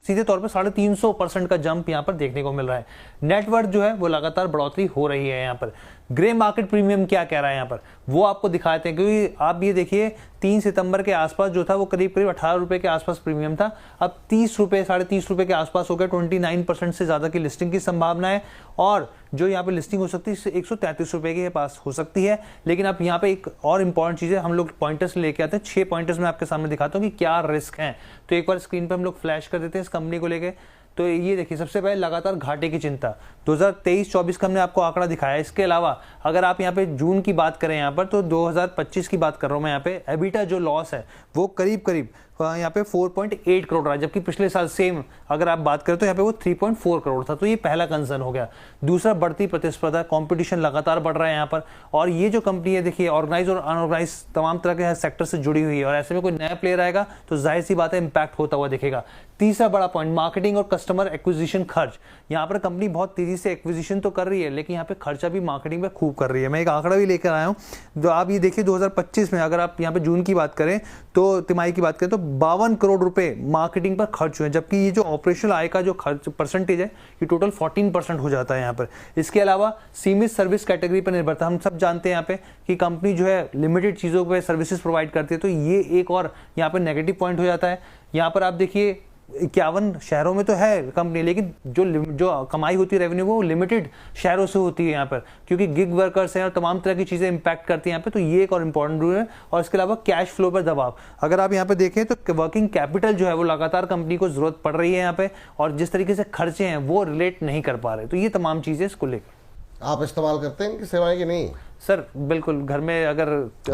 सीधे तौर पे 350% का जंप यहाँ पर देखने को मिल रहा है। नेटवर्थ जो है वो लगातार बढ़ोतरी हो रही है। यहाँ पर ग्रे मार्केट प्रीमियम क्या कह रहा है यहाँ पर वो आपको दिखाते हैं, क्योंकि आप ये देखिए 3 सितंबर के आसपास जो था वो करीब करीब 18 रुपए के आसपास प्रीमियम था, अब 30 रुपए 30.5 रुपए के आसपास हो गया। 29% से ज्यादा की लिस्टिंग की संभावना है और जो यहाँ पे लिस्टिंग हो सकती है 133 रुपए के पास हो सकती है। लेकिन आप यहाँ पे एक और इंपॉर्टेंट चीज है, हम लोग पॉइंटर्स लेके आते हैं, 6 पॉइंटर्स मैं आपके सामने दिखाता हूँ कि क्या रिस्क है। तो एक बार स्क्रीन पर हम लोग फ्लैश कर देते हैं इस कंपनी को लेके। तो ये देखिए, सबसे पहले लगातार घाटे की चिंता 2023-24 का हमने आपको आंकड़ा दिखाया। इसके अलावा अगर आप यहाँ पे जून की बात करें यहाँ पर, तो 2025 की बात कर रहा हूँ मैं यहाँ पे, एबिटा जो लॉस है वो करीब करीब यहाँ पे 4.8 करोड़ रहा है, जबकि पिछले साल सेम अगर आप बात करें तो यहाँ पे वो 3.4 करोड़ था। तो ये पहला कंसर्न हो गया। दूसरा, बढ़ती प्रतिस्पर्धा, कंपटीशन लगातार बढ़ रहा है यहाँ पर। और ये जो कंपनी है देखिए, ऑर्गेनाइज और अनऑर्गेनाइज तमाम तरह के सेक्टर से जुड़ी हुई है और ऐसे में कोई नया प्लेयर आएगा तो जाहिर सी बात है इंपैक्ट होता हुआ दिखेगा। तीसरा बड़ा पॉइंट, मार्केटिंग और कस्टमर एक्विजिशन खर्च। यहाँ पर कंपनी बहुत तेजी से एक्विजिशन तो कर रही है, लेकिन यहाँ पे खर्चा भी मार्केटिंग पे खूब कर रही है। मैं एक आंकड़ा भी लेकर आया हूँ, जो आप ये देखिए 2025 में अगर आप यहाँ पे जून की बात करें तो तिमाही की बात करें तो 52 करोड़ रुपए मार्केटिंग पर खर्च हुए, जबकि ये जो ऑपरेशनल आय का जो खर्च परसेंटेज है ये टोटल 14% हो जाता है यहाँ पर। इसके अलावा सीमित सर्विस कैटेगरी पर निर्भरता, हम सब जानते हैं यहाँ पे कि कंपनी जो है लिमिटेड चीजों पे सर्विसेज प्रोवाइड करती है, तो ये एक और यहाँ पर नेगेटिव पॉइंट हो जाता है। यहाँ पर आप देखिए 51 शहरों में तो है कंपनी, लेकिन जो कमाई होती है रेवेन्यू वो लिमिटेड शहरों से होती है यहाँ पर, क्योंकि गिग वर्कर्स हैं और तमाम तरह की चीजें इंपैक्ट करती हैं यहाँ पे। तो ये एक और इंपॉर्टेंट रूल है। और इसके अलावा कैश फ्लो पर दबाव, अगर आप यहाँ पे देखें तो वर्किंग कैपिटल जो है वो लगातार कंपनी को जरूरत पड़ रही है यहाँ पे, और जिस तरीके से खर्चे हैं वो रिलेट नहीं कर पा रहे। तो ये तमाम चीजें इसको लेकर आप इस्तेमाल करते हैं इनकी सेवाएं कि नहीं? सर बिल्कुल, घर में अगर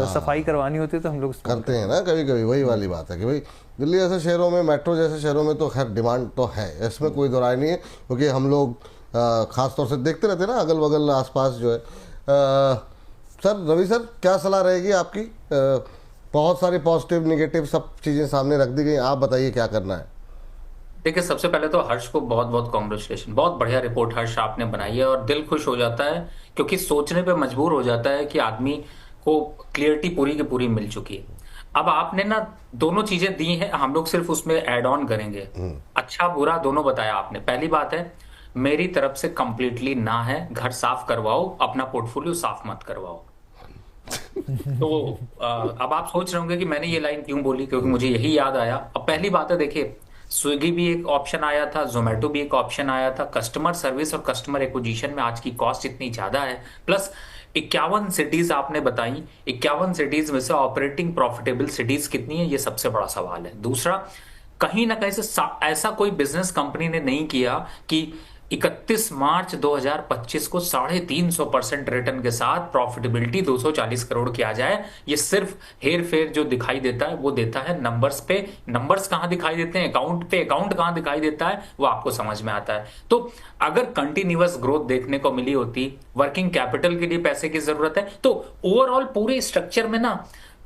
सफाई करवानी होती है तो हम लोग करते हैं ना कभी कभी। वही वाली बात है कि भाई दिल्ली जैसे शहरों में, मेट्रो जैसे शहरों में तो खैर डिमांड तो है, इसमें कोई दो राय नहीं है, क्योंकि हम लोग खास तौर से देखते रहते हैं ना अगल बगल आसपास जो है। सर रवि सर, क्या सलाह रहेगी आपकी? बहुत सारी पॉजिटिव निगेटिव सब चीज़ें सामने रख दी गई, आप बताइए क्या करना है। देखिए, सबसे पहले तो हर्ष को बहुत बहुत कॉन्ग्रेचुलेशन, बहुत बढ़िया रिपोर्ट हर्ष आपने बनाई है और दिल खुश हो जाता है, क्योंकि सोचने पे मजबूर हो जाता है कि आदमी को क्लियरिटी पूरी की पूरी मिल चुकी है। अब आपने ना दोनों चीजें दी हैं, हम लोग सिर्फ उसमें ऐड ऑन करेंगे। अच्छा बुरा दोनों बताया आपने। पहली बात है, मेरी तरफ से कंप्लीटली ना है, घर साफ करवाओ, अपना पोर्टफोलियो साफ मत करवाओ। तो अब आप सोच रहे होंगे कि मैंने ये लाइन क्यों बोली, क्योंकि मुझे यही याद आया। अब पहली बात है, देखिए स्विगी भी एक ऑप्शन आया था, जोमेटो भी एक ऑप्शन आया था। कस्टमर सर्विस और कस्टमर एक्विजिशन में आज की कॉस्ट इतनी ज्यादा है, प्लस 51 सिटीज आपने बताई, 51 सिटीज में से ऑपरेटिंग प्रॉफिटेबल सिटीज कितनी है, ये सबसे बड़ा सवाल है। दूसरा, कहीं ना कहीं से ऐसा कोई बिजनेस कंपनी ने नहीं किया कि 31 मार्च 2025 को 350% रिटर्न के साथ प्रॉफिटेबिलिटी 240 करोड़ की आ जाए। ये सिर्फ हेर फेर जो दिखाई देता है वो देता है नंबर्स पे। नंबर्स कहां दिखाई देते हैं? अकाउंट पे। अकाउंट कहां दिखाई देता है वो आपको समझ में आता है। तो अगर कंटिन्यूअस ग्रोथ देखने को मिली होती, वर्किंग कैपिटल के लिए पैसे की जरूरत है, तो ओवरऑल पूरे स्ट्रक्चर में ना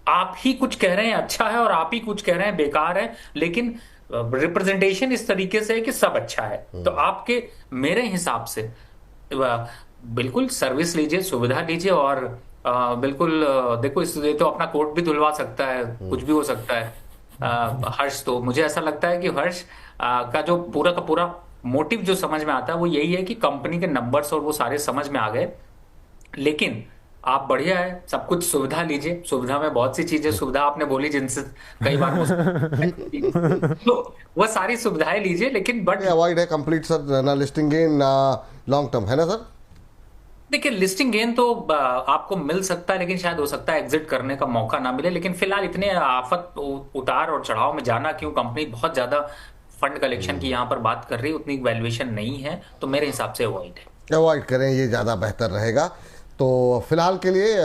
आप ही कुछ कह रहे हैं अच्छा है और आप ही कुछ कह रहे हैं बेकार है, लेकिन रिप्रेजेंटेशन इस तरीके से है कि सब अच्छा है। तो आपके मेरे हिसाब से बिल्कुल सर्विस लीजिए, सुविधा लीजिए और बिल्कुल देखो, इसलिए तो अपना कोट भी धुलवा सकता है, कुछ भी हो सकता है। हर्ष, तो मुझे ऐसा लगता है कि हर्ष का जो पूरा का पूरा मोटिव जो समझ में आता है वो यही है कि कंपनी के नंबर्स और वो सारे समझ में आ गए, लेकिन आप बढ़िया है, सब कुछ सुविधा लीजिए। सुविधा में बहुत सी चीजें, सुविधा आपने बोली जिनसे कई बार तो वो सारी सुविधाएं लीजिए, लेकिन बट अवॉइड है कंप्लीट सर ना लिस्टिंग गेन ना लॉन्ग टर्म, है ना सर? देखिए, लिस्टिंग गेन तो आपको मिल सकता है, लेकिन शायद हो सकता है एग्जिट करने का मौका ना मिले। लेकिन फिलहाल इतने आफत उतार और चढ़ाव में जाना क्यों? कंपनी बहुत ज्यादा फंड कलेक्शन की यहाँ पर बात कर रही है, उतनी वैल्यूएशन नहीं है, तो मेरे हिसाब से अवॉइड करें, ये ज्यादा बेहतर रहेगा। तो फिलहाल के लिए